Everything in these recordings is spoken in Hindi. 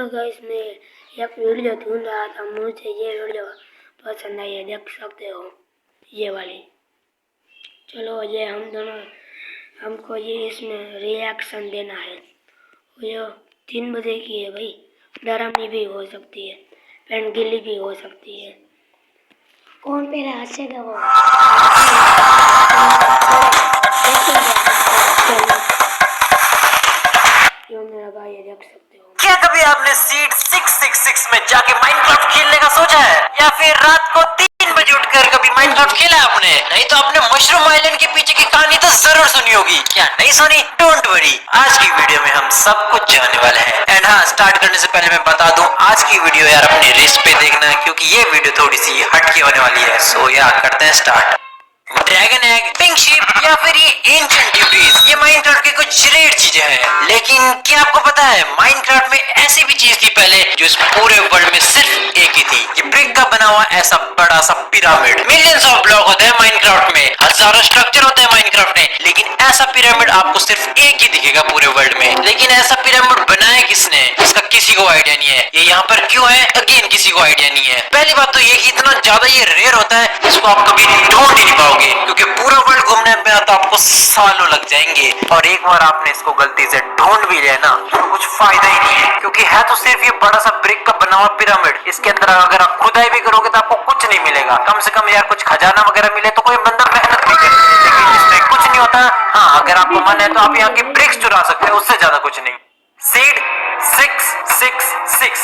हेलो गाइस, मैं एक वीडियो ढूंढ रहा था। मुझे ये वीडियो पसंद आई है, देख सकते हो ये वाली। चलो ये हम दोनों हमको ये इसमें रिएक्शन देना है। ये 3 बजे की है भाई। डरावनी भी हो सकती है, पेंडगिली भी हो सकती है। कौन पे हंसेगा वो? यो मेरा भाई है, देख सकते हो। क्या कभी आपने सीड 666 में जाके माइनक्राफ्ट खेलने का सोचा है, या फिर रात को 3 बजे उठकर कभी माइनक्राफ्ट खेला है आपने? नहीं तो आपने मशरूम आइलैंड के पीछे की कहानी तो जरूर सुनी होगी। क्या नहीं सुनी? डोंट वरी, आज की वीडियो में हम सब कुछ जानने वाले हैं। एंड हाँ, स्टार्ट करने से पहले मैं बता दूं, आज की वीडियो यार अपनी रिस्क पे देखना, क्योंकि ये वीडियो थोड़ी सी हटके होने वाली है। सो यार करते हैं start. Dragon egg, pink ship या फिर ये एंशिएंट डिब्रीज, ये माइनक्राफ्ट की कुछ रेयर चीजें हैं। लेकिन क्या आपको पता है, माइनक्राफ्ट में ऐसी भी चीज थी पहले जो इस पूरे वर्ल्ड में सिर्फ एक ही थी। ये ब्रिक का बना हुआ ऐसा बड़ा सा पिरामिड। मिलियंस ऑफ ब्लॉक होते हैं माइनक्राफ्ट में, हजारों स्ट्रक्चर होते हैं माइनक्राफ्ट में, लेकिन ऐसा पिरामिड आपको सिर्फ एक ही दिखेगा पूरे वर्ल्ड में। लेकिन ऐसा पिरामिड बनाया किसने, इसका किसी को आइडिया नहीं है। ये यहाँ पर क्यों है, अगेन किसी को आइडिया नहीं है। पहली बात तो ये कि इतना ज्यादा ये रेयर होता है, इसको आप कभी ढूंढ ही नहीं पाओगे, क्योंकि पूरा वर्ल्ड घूमने में तो आपको सालों लग जाएंगे। और एक बार आपने इसको गलती से ढूंढ भी लिया ना, तो कुछ फायदा ही नहीं है, क्योंकि है तो सिर्फ ये बड़ा सा ब्रिक का बना हुआ पिरामिड। इसके अंदर अगर आप खुदाई भी करोगे तो आपको कुछ नहीं मिलेगा। कम से कम यार कुछ खजाना वगैरह मिले तो कोई बंदा मेहनत भी करे, लेकिन इसमें कुछ नहीं होता। हाँ, अगर आपको मन है तो आप यहाँ की ब्रिक्स चुरा सकते हैं, उससे ज्यादा कुछ नहीं। सीड 666,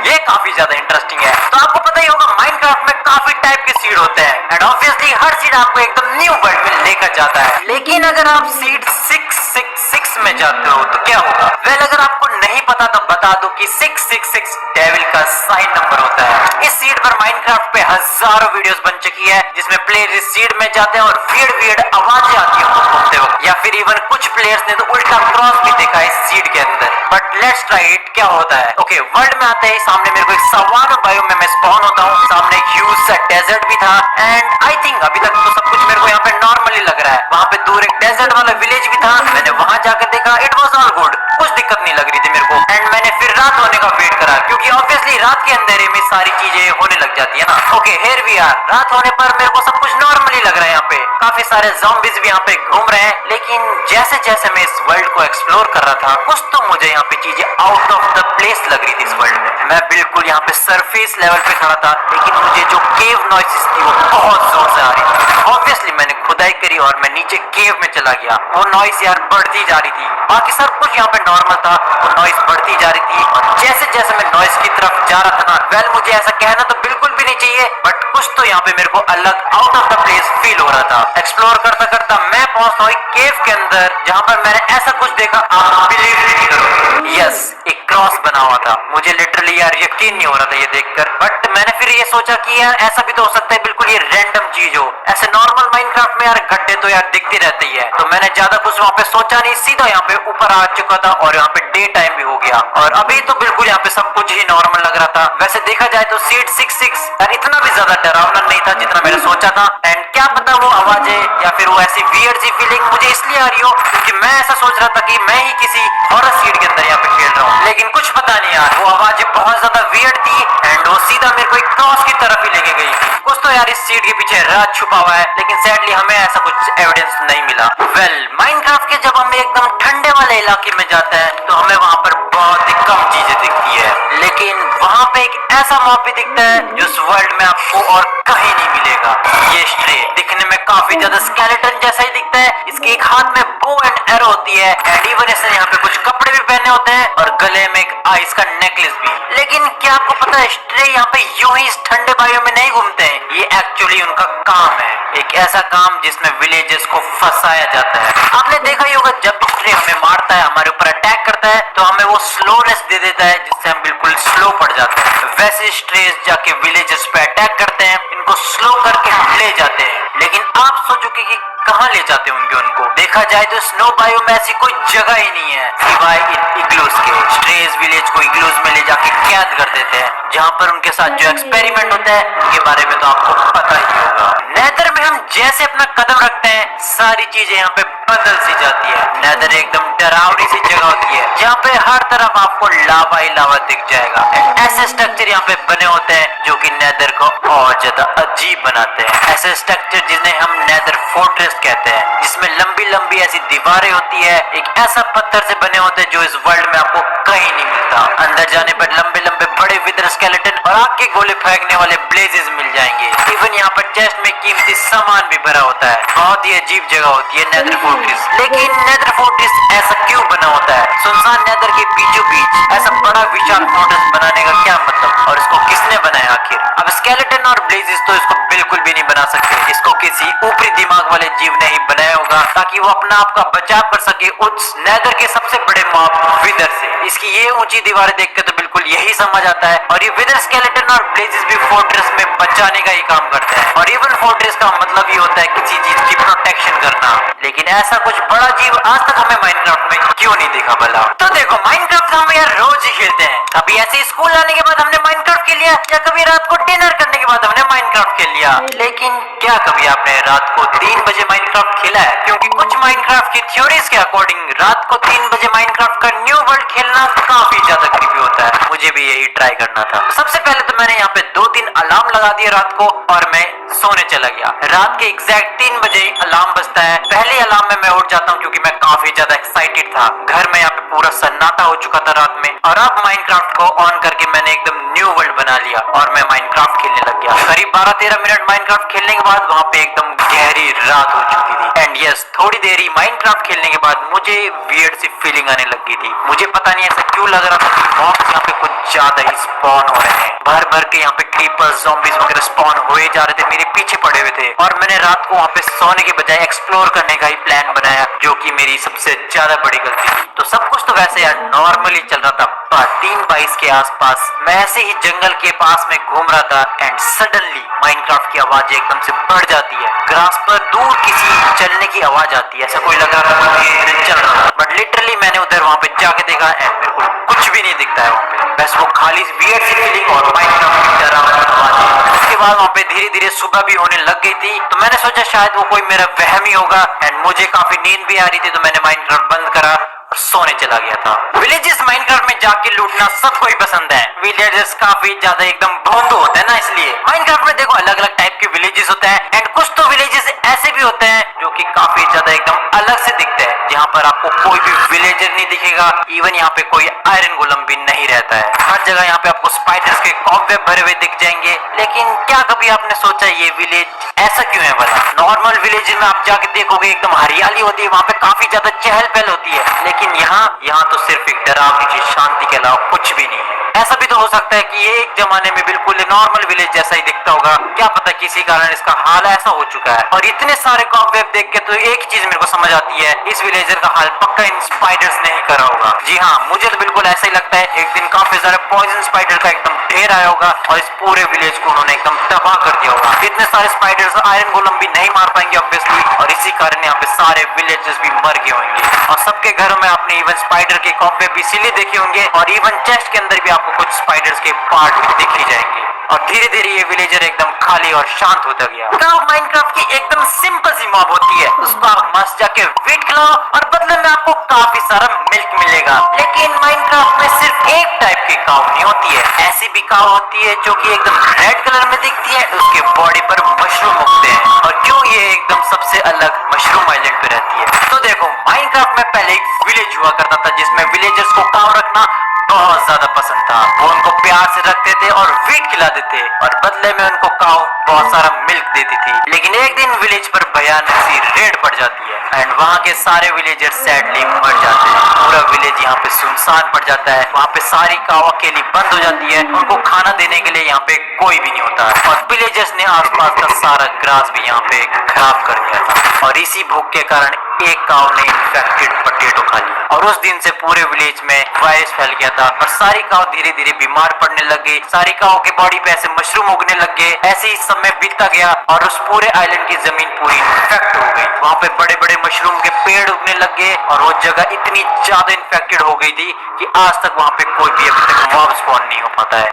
ये काफी ज्यादा इंटरेस्टिंग है। तो आपको पता ही होगा माइनक्राफ्ट में काफी टाइप के सीड होते हैं, एंड ऑब्वियसली हर सीड आपको एकदम न्यू वर्ल्ड में लेकर जाता है। लेकिन अगर आप सीड 666 में जाते हो तो क्या होगा? वेल, अगर आपको नहीं पता तो बता दो कि 666 डेविल का साइन नंबर होता है। इस सीड पर माइनक्राफ्ट पे हजारों वीडियोस बन चुकी है, जिसमें प्लेयर इस सीड में जाते हैं और वियर्ड आवाजें आती है उनको घूमते वक्त, या फिर इवन कुछ प्लेयर्स ने तो उल्टा क्रॉस भी देखा है इस सीड के अंदर। बट लेट्स ट्राई इट, क्या होता है। ओके, वर्ल्ड में आते ही सामने मेरे को एक सवाना बायोम में मैं स्पॉन होता हूँ। सामने एक ह्यूज सा डेजर्ट भी था, एंड आई थिंक अभी तक तो सब कुछ मेरे को यहाँ पे नॉर्मली लग रहा है। वहाँ पे दूर एक डेजर्ट वाला विलेज भी था, मैंने वहां जाकर देखा, इट वाज ऑल गुड, कुछ दिक्कत नहीं लग रही थी मेरे को। एंड मैंने फिर रात होने का वेट करा, क्योंकि ऑब्वियसली रात के अंधेरे में सारी चीजें होने लग जाती है ना। Okay, here we are. रात होने पर मेरे को सब कुछ नॉर्मली लग रहा है। यहाँ पे काफी सारे ज़ॉम्बीज भी यहाँ पे घूम रहे हैं, लेकिन जैसे जैसे मैं इस वर्ल्ड को एक्सप्लोर कर रहा था, कुछ तो मुझे यहाँ पे चीजें आउट ऑफ द प्लेस लग रही थी इस वर्ल्ड में। मैं बिल्कुल यहाँ पे सरफेस लेवल पे खड़ा था, लेकिन मुझे जो केव नॉइसेस थी वो बहुत जोर से आ रही थी। ऑब्वियसली मैंने खुदाई करी और मैं नीचे केव में चला गया। वो नॉइस यार बढ़ती जा रही थी, बाकी सब कुछ यहाँ पे नॉर्मल था, वो नॉइस बढ़ती जा रही थी। और जैसे जैसे मैं नॉइस की तरफ जा रहा था ना, वेल मुझे ऐसा कहना तो बिल्कुल भी नहीं चाहिए, बट कुछ तो यहाँ पे मेरे को अलग out of the place feel हो रहा था। एक्सप्लोर करता करता मैं पहुंचता हूँ एक केव के अंदर, जहाँ पर मैंने ऐसा कुछ देखा आप बिलीव नहीं करोगे। यस, एक क्रॉस बना हुआ था। मुझे लिटरली यार यकीन नहीं हो रहा था ये देखकर, बट मैंने फिर ये सोचा कि यार ऐसा भी तो हो सकता है बिल्कुल ये रैंडम चीज हो। ऐसे नॉर्मल माइनक्राफ्ट में यार गड्ढे तो यार दिखती रहती है, तो मैंने ज्यादा कुछ वहाँ पे सोचा नहीं, सीधा यहाँ पे ऊपर आ चुका था और यहाँ पे डे टाइम भी हो गया। और अभी तो बिल्कुल यहाँ पे सब कुछ ही नॉर्मल लग रहा था। वैसे देखा जाए तो सीड 66 यार इतना भी ज्यादा डरावना नहीं था जितना मैंने सोचा था। एंड क्या पता वो आवाजें या फिर वो ऐसी वियर्ड सी फीलिंग मुझे इसलिए आ रही हो क्योंकि मैं ऐसा सोच रहा था कि मैं ही किसी हॉरर सीड के अंदर यहाँ पे खेल रहा हूँ, लेकिन कुछ पता नहीं यार, वो आवाजें बहुत ज्यादा वियर्ड थी, एंड वो सीधा मेरे को एक क्रॉस की तरफ ही लेके गई थी। कुछ तो यार इस सीड के पीछे राज छुपा हुआ है, लेकिन सैडली हमें ऐसा कुछ एविडेंस नहीं मिला। वेल, माइनक्राफ्ट के जब हम एकदम ठंडे वाले इलाके में जाते हैं तो हमें वहाँ पर बहुत ही कम चीजें दिखती है, लेकिन वहाँ पे एक ऐसा मॉब भी दिखता है जो इस वर्ल्ड में आपको और कहीं नहीं मिलेगा। ये स्ट्रे दिखने में काफी ज्यादा स्केलेटन जैसा ही दिखता है। इसके एक हाथ में बो एंड एरो होती है, एंड इवन इसने यहाँ पे कुछ कपड़े भी पहने होते हैं और गले में एक आइस का नेकलेस भी। लेकिन क्या आपको पता है, स्ट्रे यहाँ पे यूं ही इस ठंडे बायो में नहीं घूमते हैं। ये एक्चुअली उनका काम है, एक ऐसा काम जिसमें विलेजेस को फंसाया जाता है। आपने देखा ही होगा, जब स्ट्रे हमें मारता है, हमारे ऊपर अटैक करता है, तो हमें वो स्लोनेस दे देता है, जिससे हम बिल्कुल स्लो पड़ जाते हैं। वैसे स्ट्रेस जाके विलेजेस पे अटैक करते हैं, इनको स्लो करके ले जाते हैं। लेकिन आप सोचोगे कि कहाँ ले जाते होंगे उनको? देखा जाए तो स्नो बायो में ऐसी कोई जगह ही नहीं है सिवाय इन इग्लूज के। स्ट्रेस विलेज को इग्लूज में ले जाके क्या शायद कर देते हैं, जहाँ पर उनके साथ जो एक्सपेरिमेंट होता है उनके बारे में तो आपको पता ही होगा। नेदर में हम जैसे अपना कदम रखते हैं सारी चीजें यहाँ पे बदल सी जाती है। नेदर एकदम डरावनी सी जगह होती है जहाँ पे हर तरफ आपको लावा ही लावा दिख जाएगा। ऐसे स्ट्रक्चर यहाँ पे बने होते हैं जो कि नेदर को और ज्यादा अजीब बनाते हैं। ऐसे स्ट्रक्चर जिन्हें हम नेदर फोर्ट्रेस कहते हैं, जिसमें लंबी लंबी ऐसी दीवारें होती है, एक ऐसा पत्थर से बने होते हैं जो इस वर्ल्ड में आपको कहीं नहीं मिलता। अंदर जाने पर लंबे लंबे बड़े विदर स्केलेटन और आग के गोले फेंकने वाले ब्लेजेस मिल जाएंगे। इवन यहाँ पर चेस्ट में कीमती सामान भी भरा होता है। बहुत ही अजीब जगह होती है नेदर फोर्ट्रेस। लेकिन नेदर फोर्ट्रेस ऐसा क्यों बना होता है? सुनसान नेदर के बीचों बीच ऐसा बड़ा विशाल फोर्ट्रेस बनाने का क्या मतलब, और इसको किसने बनाया आखिर? अब स्केलेटन और ब्लेजेस तो इसको बिल्कुल भी नहीं बना सकते। इसको किसी ऊपरी दिमाग वाले जीव ने ही बनाया होगा ताकि वो अपना आप का बचाव कर सके उस नेदर के सबसे बड़े मॉब विदर से। इसकी ये ऊंची दीवारें देख के तो बिल्कुल यही समझ आता है। और ये विदर स्केलेटन और ब्लेजेस भी फोर्ट्रेस में बचाने का ही काम करते हैं। और इवन फोर्ट्रेस का मतलब ही होता है किसी चीज की प्रोटेक्शन करना। लेकिन ऐसा कुछ बड़ा जीव आज तक हमें माइनक्राफ्ट में क्यों नहीं दिखा भला? तो देखो, माइनक्राफ्ट हम यार रोज ही खेलते हैं। कभी ऐसे स्कूल आने के बाद हमने माइनक्राफ्ट खेल लिया, या कभी रात को डिनर करने के बाद हमने माइनक्राफ्ट खेल लिया। लेकिन क्या कभी आपने रात को 3 बजे माइनक्राफ्ट खेला है? क्योंकि कुछ माइनक्राफ्ट की थ्योरीज के अकॉर्डिंग रात को 3 बजे माइनक्राफ्ट का न्यू वर्ल्ड खेलना काफी ज्यादा क्रीपी होता है। मुझे भी यही ट्राई करना था। सबसे पहले तो मैंने यहाँ पे 2-3 अलार्म लगा दिए रात को और मैं सोने चला गया। रात के एग्जैक्ट 3 बजे अलार्म बजता है। पहले अलार्म में मैं उठ जाता हूँ क्योंकि मैं काफी ज्यादा एक्साइटेड था। घर में यहाँ पे पूरा सन्नाटा हो चुका था रात में, और अब माइनक्राफ्ट को ऑन करके मैंने एकदम न्यू वर्ल्ड बना लिया और मैं माइनक्राफ्ट खेलने लग गया। करीब 12-13 मिनट माइनक्राफ्ट खेलने के बाद वहाँ पे एकदम गहरी रात हो चुकी थी। एंड यस, थोड़ी देर ही माइनक्राफ्ट खेलने के बाद मुझे वियर्ड सी फीलिंग आने लगी थी। मुझे पता नहीं ऐसा क्यों लग रहा था कि मॉब्स यहाँ पे कुछ ज्यादा ही स्पॉन हो रहे हैं। भर भर के यहाँ पे क्रीपर्स, ज़ॉम्बीज वगैरह स्पॉन हुए जा रहे थे, मेरे पीछे पड़े हुए थे। और मैंने रात को वहाँ पे सोने के बजाय एक्सप्लोर करने का ही प्लान बनाया, जो कि मेरी सबसे ज्यादा बड़ी गलती थी। तो सब कुछ तो वैसे यार नॉर्मली चल रहा था, पर 3:22 के आसपास मैं ऐसे ही जंगल के पास में घूम रहा था एंड सडनली माइनक्राफ्ट की आवाज एकदम से बढ़ जाती है। ग्रास पर दूर किसी चलने की आवाज आती है। ऐसा कोई लग रहा था कि चल रहा था, बट लिटरली मैंने उधर वहाँ पे जाके देखा एंड मेरे को कुछ भी नहीं दिखता है वहाँ पे, बस वो खाली वियर्ड सी फीलिंग और माइनक्राफ्ट की डरावनी आवाज। उसके बाद वहाँ पे धीरे धीरे सुबह भी होने लग गई थी, तो मैंने सोचा शायद वो कोई मेरा वहम ही होगा। एंड मुझे काफी नींद भी आ रही थी, तो मैंने माइनक्राफ्ट बंद करा और सोने चला गया था। विलेजेस माइनक्राफ्ट में जाके लूटना सबको ही पसंद है। विलेजेस काफी ज्यादा एकदम भोंदू होते हैं ना, इसलिए माइनक्राफ्ट में देखो अलग अलग टाइप के विलेजेस होते हैं। एंड कुछ तो विलेजेस ऐसे भी होते हैं जो कि काफी ज्यादा एकदम अलग से दिखते हैं, जहाँ पर आपको कोई भी विलेजर नहीं दिखेगा। इवन यहाँ पे कोई आयरन गोलम भी नहीं रहता है। हर जगह यहाँ पे आपको स्पाइडर्स के कॉबवेब भरे हुए दिख जाएंगे। लेकिन क्या कभी आपने सोचा ये विलेज ऐसा क्यों है भला? नॉर्मल विलेज में आप जाके देखोगे एकदम हरियाली होती है, वहाँ पे काफी ज्यादा चहल पहल होती है। लेकिन यहाँ तो सिर्फ एक डरावनी चीज, शांति के अलावा कुछ भी नहीं है। ऐसा भी तो हो सकता है कि ये एक जमाने में बिल्कुल नॉर्मल विलेज जैसा ही दिखता होगा, क्या पता किसी कारण इसका हाल ऐसा हो चुका है। और इतने सारे कॉबवेब देख के तो एक चीज मेरे को समझ आती है, इस विलेजर का हाल पक्का इन स्पाइडर्स ने ही करा होगा। जी हाँ, मुझे तो बिल्कुल ऐसा ही लगता है। एक दिन काफी सारे पॉइजन स्पाइडर का एकदम ढेर आया होगा और इस पूरे विलेज को उन्होंने एकदम तबाह कर दिया होगा। इतने सारे स्पाइडर्स आयरन गोलम भी नहीं मार पाएंगे ऑब्वियसली, और इसी कारण यहाँ पे सारे विलेजर्स भी मर गए होंगे। और सबके घरों में आपने इवन स्पाइडर के कॉबवेब इसीलिए देखे होंगे, और इवन चेस्ट के अंदर भी आपको कुछ स्पाइडर्स के पार्ट भी दिख ही जाएंगे। और धीरे धीरे ये विलेजर एकदम खाली और शांत होता गया। काव माइनक्राफ्ट की एकदम सिंपल सी मॉब होती है, उसको आप मस्त जाके वीट खिलाओ और बदले में आपको काफी सारा मिल्क मिलेगा। लेकिन माइनक्राफ्ट में सिर्फ एक टाइप की काव नहीं होती है, ऐसी भी काव होती है जो कि एकदम रेड कलर में दिखती है, उसके बॉडी पर मशरूम उगते हैं। और क्यों ये एकदम सबसे अलग मशरूम आइलैंड पे रहती है? तो देखो, माइनक्राफ्ट में पहले एक विलेज हुआ करता था जिसमें विलेजर्स को काव रखना बहुत ज्यादा पसंद था। वो उनको प्यार से रखते थे और वीट खिलाते थे, और बदले में उनको काव बहुत सारा मिल्क देती थी। लेकिन एक दिन विलेज पर भयानक सी रेड पड़ जाती है एंड वहाँ के सारे विलेजर्स सैडली मर जाते हैं। पूरा विलेज यहाँ पे सुनसान पड़ जाता है। वहाँ पे सारी काव अकेली बंद हो जाती है, उनको खाना देने के लिए यहाँ पे कोई भी नहीं होता। और विलेजर्स ने आसपास का सारा ग्रास भी यहाँ पे खराब कर दिया था, और इसी भूख के कारण एक काव ने इन्फेक्टेड पोटैटो खा लिया, और उस दिन से पूरे विलेज में वायरस फैल गया था और सारी काव धीरे धीरे बीमार पड़ने लग गई। सारी काव के बॉडी पे ऐसे मशरूम उगने लग गए। ऐसे ही समय बीतता गया और उस पूरे आइलैंड की जमीन पूरी इन्फेक्ट हो गई। वहाँ पे बड़े बड़े मशरूम के पेड़ उगने लग गए, और वो जगह इतनी ज्यादा इन्फेक्टेड हो गई थी कि आज तक वहाँ पे कोई भी अभी तक मॉब स्पॉन नहीं हो पाता है।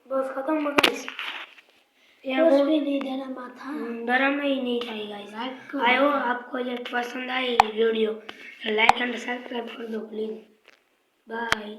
बस खत्म हो गाइस। कुछ भी नहीं देना माथा। डराना ही नहीं था गाइस। आई होप आपको ये पसंद आई वीडियो, लाइक एंड सब्सक्राइब कर दो प्लीज। बाय।